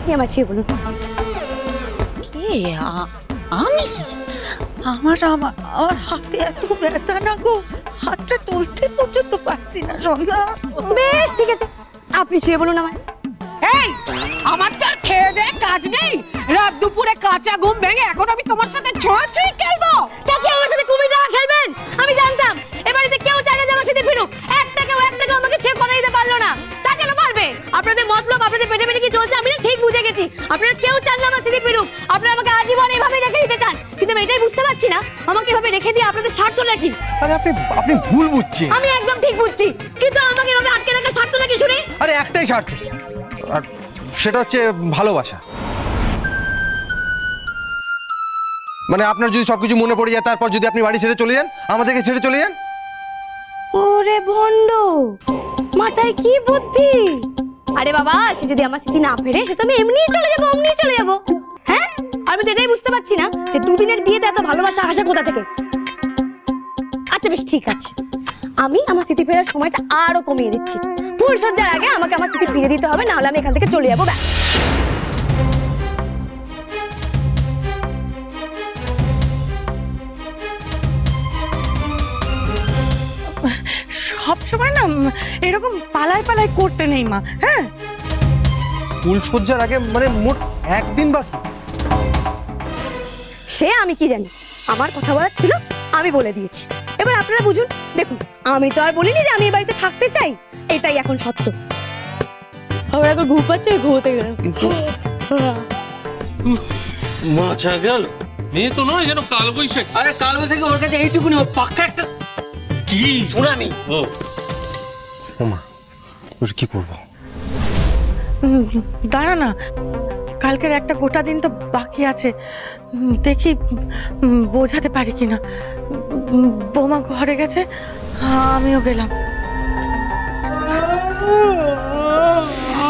আপনি আমার ছুঁয়ে বলুন। আমি? আমার আমার আমার হাতে এত ব্যথা না গো, হাতটা তুলতে পর্যন্ত পারছি না সন্ধ্যা। বেশ ঠিক আছে, আপনি ছুঁয়ে বলুন আমায়। এই আমার তো আর খেয়ে দে কাজ নেই, রাত দুপুরে কাঁচা ঘুম ভেঙে এখন আমি তোমার সাথে ছোঁয়াছুঁই খেলবো? তা কি আমার সাথে কুমির ডাকা খেলবেন? আমি জানতাম এবারে কেউ চায় না যে আমার সাথে ফিরুক। একটাকেও আমাকে ছেড়ে কথা দিতে পারলো না, তা কেন পারবে? আপনাদের মতলব, আপনাদের পেটে পেটে কি চলছে আমি না ঠিক বুঝে গেছি। আপনারা কেউ চান না আমার সাথে ফিরুক, আপনারা আমাকে আজীবন এইভাবে রেখে দিতে চান। কিন্তু আমি এটাই বুঝতে পারছি না আমাকে এভাবে রেখে দিয়ে আপনাদের স্বার্থ নাকি? আরে আপনি ভুল বুঝছেন। আমি একদম ঠিক বুঝছি, কিন্তু আমাকে এভাবে আটকে রাখার স্বার্থ নাকি শুনি? আরে একটাই স্বার্থ, আর সেটা হচ্ছে ভালোবাসা। মানে আপনার যদি সবকিছু মনে পড়ে যায়, তারপর যদি আপনি বাড়ি ছেড়ে চলে যান, আমাদেরকে ছেড়ে চলে যান। ওরে ভন্ড, মাথায় কি বুদ্ধি! আরে বাবা, সে যদি আমার স্মৃতি না ফেরে সে তো আমি এমনিই চলে যাবো, অমনিই চলে যাবো। হ্যাঁ, আমি তো এটাই বুঝতে পারছি না যে দুদিনের বিয়েতে এত ভালোবাসা আসে কোথা থেকে। আচ্ছা বেশ ঠিক আছে, আমি আমার স্মৃতি ফেরার সময়টা আরো কমিয়ে দিচ্ছি। ফুলসজ্জার আগে আমাকে আমার স্মৃতি ফিরে দিতে হবে, নাহলে আমি এখান থেকে চলে যাবো। ব্যাস। সব সময় না এরকম পালাই পালাই করতে নেই মা। হ্যাঁ, ফুলসজ্জার আগে মানে মোট একদিন বাকি। সে আমি কি জানি, আমার কথা বলার ছিল, আমি বলে দিয়েছি। এবার আপনারা বুঝুন। দেখুন, আমি তো আর বলিনি যে আমি এই বাড়িতে থাকতে চাই, এটাই এখন সত্য। আমার এখন ঘুম পাচ্ছে, ঘুমোতে গেলাম। মাছা গেল মেয়ে তো নয়, যেন কালবৈশাখী। আরে কালবৈশাখী ওর কাছে এইটুকুনি, ওর পাক্কা একটা কি শোনানি। ওমা, ওর কি করবো? দাঁড়া না, কালকের একটা গোটা দিন তো বাকি আছে, দেখি বোঝাতে পারি কিনা। বৌমা ঘরে গেছে, আমিও গেলাম।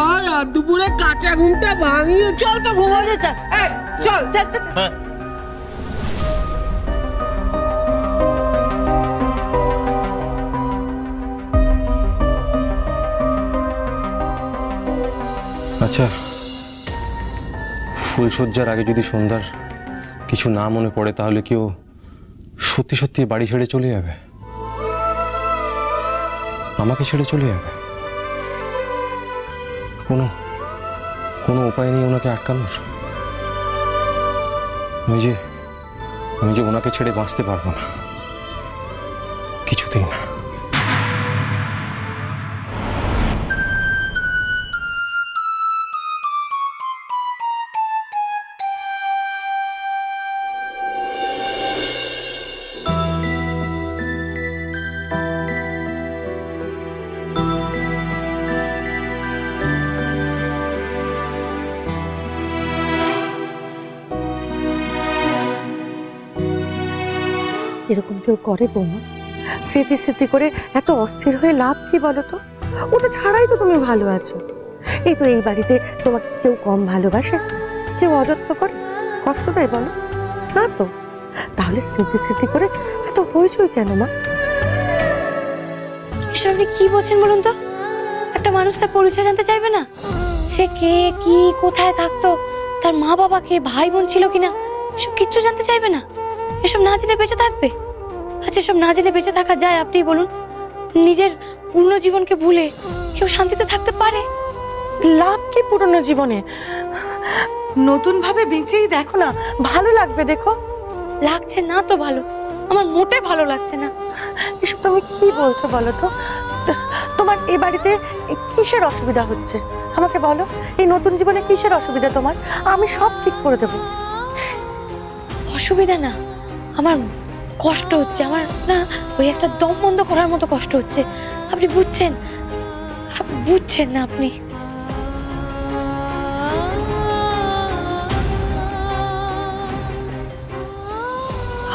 আর দুপুরে কাঁচা ঘুমটা ভাঙিয়ে চল তো ঘুমাতে। চল চল চল চল। আচ্ছা, ফুলসজ্জার আগে যদি সন্ধ্যার কিছু না মনে পড়ে, তাহলে কি ও সত্যি সত্যি বাড়ি ছেড়ে চলে যাবে? আমাকে ছেড়ে চলে যাবে? কোনো উপায় নেই ওনাকে আটকানোর? আমি যে ওনাকে ছেড়ে বাঁচতে পারবো না, কিছুতেই না। এরকম কেউ করে বৌমা? স্মৃতি স্মৃতি করে এত অস্থির হয়ে লাভ কি বলো তো? ওটা ছাড়াই তো তুমি ভালো আছো। এই তো এই বাড়িতে তোমাকে কেউ কম ভালোবাসে, কেউ অযত্ন করে, কষ্ট দেয় বলো? না তো। তাহলে স্মৃতি স্মৃতি করে এত হইচই কেন মা? এসব আপনি কি বলছেন বলুন তো? একটা মানুষ তার পরিচয় জানতে চাইবে না? সে কে, কি, কোথায় থাকতো, তার মা বাবা কে, ভাই বোন ছিল কিনা, এসব কিচ্ছু জানতে চাইবে না? এসব না জেনে বেঁচে থাকবে? আচ্ছা, এসব না জেনে বেঁচে থাকা যায়? আপনি বলুন, নিজের পূর্ণ জীবনকে ভুলে কেউ শান্তিতে থাকতে পারে? লাভ কি পুরনো জীবনে? নতুন ভাবে বেঁচেই দেখো না, ভালো লাগবে। দেখো, লাগছে না তো ভালো, আমার মোটে ভালো লাগছে না। এসব তুমি কি বলছো বলো তো? তোমার এই বাড়িতে কিসের অসুবিধা হচ্ছে আমাকে বলো? এই নতুন জীবনে কিসের অসুবিধা তোমার? আমি সব ঠিক করে দেবো। অসুবিধা না, আমার কষ্ট হচ্ছে। আমার না ওই একটা দম বন্ধ করার মতো কষ্ট হচ্ছে। আপনি বুঝছেন না আপনি?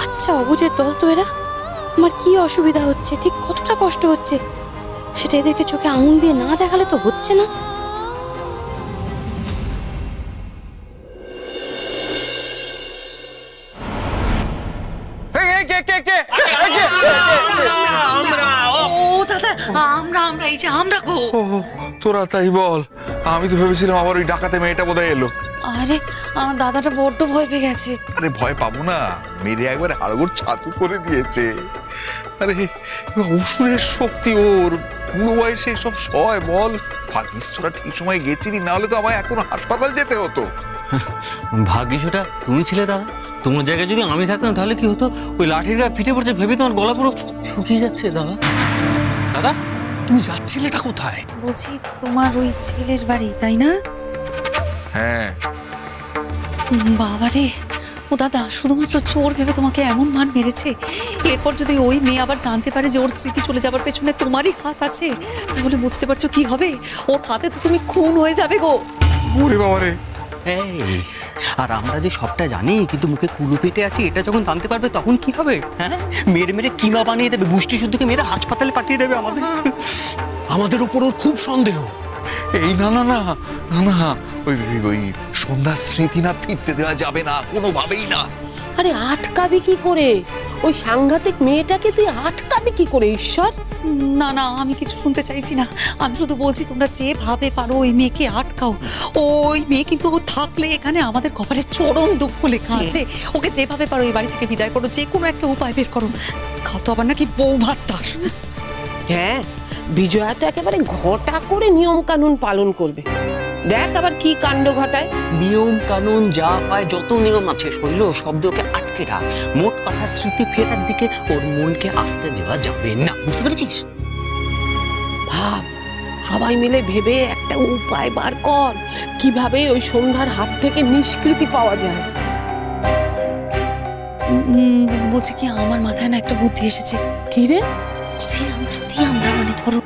আচ্ছা, অবুঝে দল তো এরা। আমার কি অসুবিধা হচ্ছে, ঠিক কতটা কষ্ট হচ্ছে, সেটা এদেরকে চোখে আঙুল দিয়ে না দেখালে তো হচ্ছে না। আমরা এই যে আমরা গো। তোরা তাই বল, আমি তো ভেবেছিলাম আবার ওই ডাকাতে মেয়েটা বোধহয় এলো। আরে আমার দাদাটা বড্ড ভয় পেয়ে গেছে। আরে ভয় পাবো না, মেরে একবার হাড়গোড় ছাতু করে দিয়েছে। আরে অসুরের শক্তি ওর, বুড়ো বয়সে সব সয় বল। ভাগ্যিস তোরা ঠিক সময় গেছিলি, না হলে তো আমায় এখন হাসপাতাল যেতে হতো। ভাগ্যিস ওটা তুমি ছিলে দাদা। তোমার জায়গায় যদি আমি থাকতাম তাহলে কি হতো? ওই লাঠির গায়ে পিঠে পড়ছে ভেবে তোমার গলা পুরো শুকিয়ে যাচ্ছে দাদা। দাদা তুমি যাচ্ছিলেটা কোথায়? বলছি তোমার ওই ছেলের বাড়ি, তাই না? হ্যাঁ। বাবারে, ও দাদা শুধুমাত্র চোর ভেবে তোমাকে এমন মান মেরেছে। এরপর যদি ওই মেয়ে আবার জানতে পারে যে ওর স্মৃতি চলে যাবার পেছনে তোমারই হাত আছে, তাহলে বুঝতে পারছো কি হবে? ওর হাতে তো তুমি খুন হয়ে যাবে গো। ওরে বাবারে। এই, আর আমরা যে সবটা জানি কিন্তু মুখে কুলু পেটে আছি, এটা যখন জানতে পারবে তখন কি হবে? হ্যাঁ, মেরে মেরে কিমা বানিয়ে দেবে, গুষ্টি শুদ্ধকে মেরে হাসপাতালে পাঠিয়ে দেবে আমাদের। আমাদের উপর ওর খুব সন্দেহ। এই না না না না না, ওই ওই সন্ধ্যার স্মৃতি না ফিরতে দেওয়া যাবে না, কোনোভাবেই না। আরে আটকাবি কি করে? ওই সাংঘাতিক মেয়েটাকে তুই আটকাবি কি করে ঈশ্বর? না না, আমি কিছু শুনতে চাইছি না। আমি শুধু বলছি তোমরা যেভাবে পারো ওই মেয়েকে আটকাও। ওই মেয়ে কিন্তু ও থাকলে এখানে আমাদের কপালে চরম দুঃখ লেখা আছে। ওকে যেভাবে পারো এই বাড়ি থেকে বিদায় করো, যে কোনো একটা উপায় বের করো। খাও তো আবার নাকি বউ ভাত তার। হ্যাঁ, বিজয়া তো একেবারে ঘটা করে নিয়ম কানুন পালন করবে। দেখ আবার কি কাণ্ড ঘটায়। নিয়ম কানুন যা পায়, যত নিয়ম আছে শৈল শব্দ ওকে আটকে রাখ। মোট কথা স্মৃতি ফেরার দিকে ওর মনকে আসতে দেওয়া যাবে না, বুঝতে পেরেছিস? ভাব, সবাই মিলে ভেবে একটা উপায় বার কর, কিভাবে ওই সন্ধ্যার হাত থেকে নিষ্কৃতি পাওয়া যায়। বলছি কি, আমার মাথায় না একটা বুদ্ধি এসেছে। কি রে? বলছিলাম যদি আমরা ধরো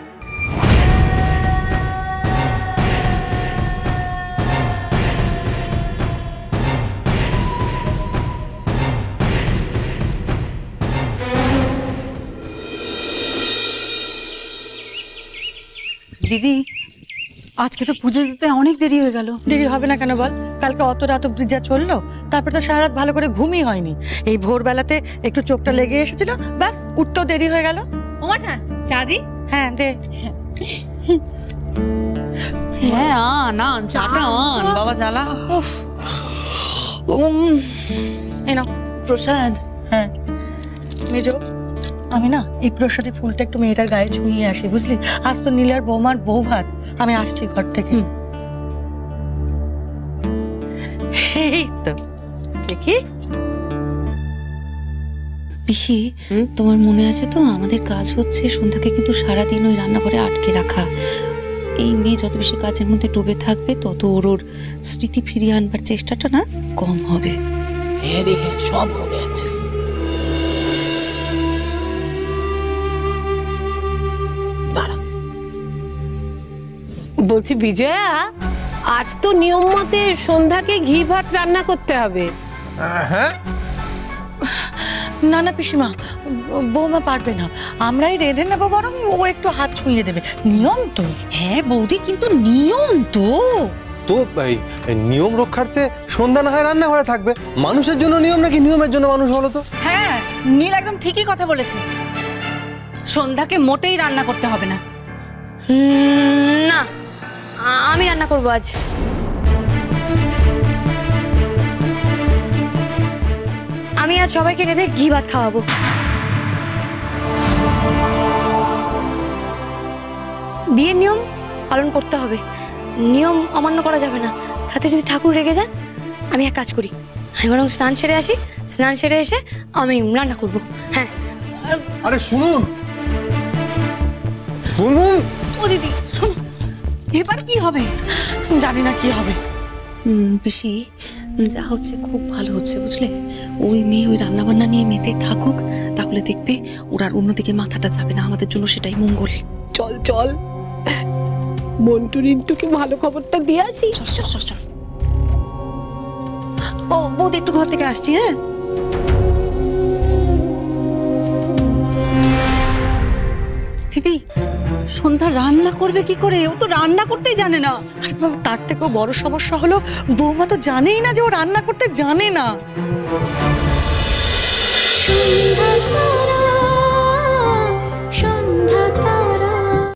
দিদি, আজকে তো পুজো দিতে অনেক দেরি হয়ে গেল। দেরি হবে না কেন বল? কালকে অত রাত অব্দি যা চললো, তারপর তো সারা রাত ভালো করে ঘুমই হয়নি। এই ভোরবেলাতে একটু চোখটা লেগে এসেছিল, ব্যাস উঠতেও দেরি হয়ে গেল। ওমাঠান চা দি। হ্যাঁ দে। হ্যাঁ আন আন, চাটা আন বাবা, জ্বালা। উফ, এই নাও প্রসাদ। হ্যাঁ মেজো, আমি না এই প্রসাদী ফুলটা একটু মেয়েটার গায়ে ছুঁয়ে আসি, বুঝলি? আজ তো নীলার বৌমার বউ ভাত, আমি আসছি ঘর থেকে। এই তো দেখি। পিসি, তোমার মনে আছে তো আমাদের কাজ হচ্ছে সন্ধ্যাকে কিন্তু সারাদিন ওই রান্নাঘরে আটকে রাখা। এই মেয়ে যত বেশি কাজের মধ্যে ডুবে থাকবে তত ওর স্মৃতি ফিরিয়ে আনবার চেষ্টাটা না কম হবে। হ্যাঁ রে হ্যাঁ, সব মনে আছে। বলছি বিজয়া, আজ তো নিয়ম মতে সন্ধ্যাকে ঘি ভাত রান্না করতে হবে। হ্যাঁ না না পিসিমা, বৌমা পারবে না, আমরাই রেঁধে নেবো, বরং ও একটু হাত ছুঁয়ে দেবে। নিয়ম তো। হ্যাঁ বৌদি, কিন্তু নিয়ম তো। তো এই নিয়ম রক্ষার্থে সন্ধ্যা না হয় রান্নাঘরে থাকবে। মানুষের জন্য নিয়ম নাকি নিয়মের জন্য মানুষ, বলো তো? হ্যাঁ, নীল একদম ঠিকই কথা বলেছে। সন্ধ্যাকে মোটেই রান্না করতে হবে না। না, আমি রান্না করবো আজ। আমি আজ সবাইকে রেঁধে ঘি ভাত খাওয়াবো। বিয়ের নিয়ম পালন করতে হবে, নিয়ম অমান্য করা যাবে না। তাতে যদি ঠাকুর রেগে যান, আমি এক কাজ করি, আমি বরং স্নান সেরে আসি, স্নান সেরে এসে আমি রান্না করবো। হ্যাঁ। আরে শুনুন শুনুন। ও দিদি শোনো, এবার কি হবে? জানি না কি হবে। পিসি, যা হচ্ছে খুব ভালো হচ্ছে, বুঝলে? ওই মেয়ে ওই রান্না বান্না নিয়ে মেতে থাকুক, তাহলে দেখবে ওর আর অন্যদিকে মাথাটা যাবে না। আমাদের জন্য সেটাই মঙ্গল। চল চল, মন্টু রিন্টুকে ভালো খবরটা দিয়ে আসি। চল চল চল চল। ও বৌদি, একটু ঘর থেকে আসছি। হ্যাঁ দিদি, সন্ধ্যা রান্না করবে কি করে? ও তো রান্না করতেই জানে না। আরে বাবা, তার থেকেও বড় সমস্যা হলো বৌমা তো জানেই না যে ও রান্না করতে জানে না।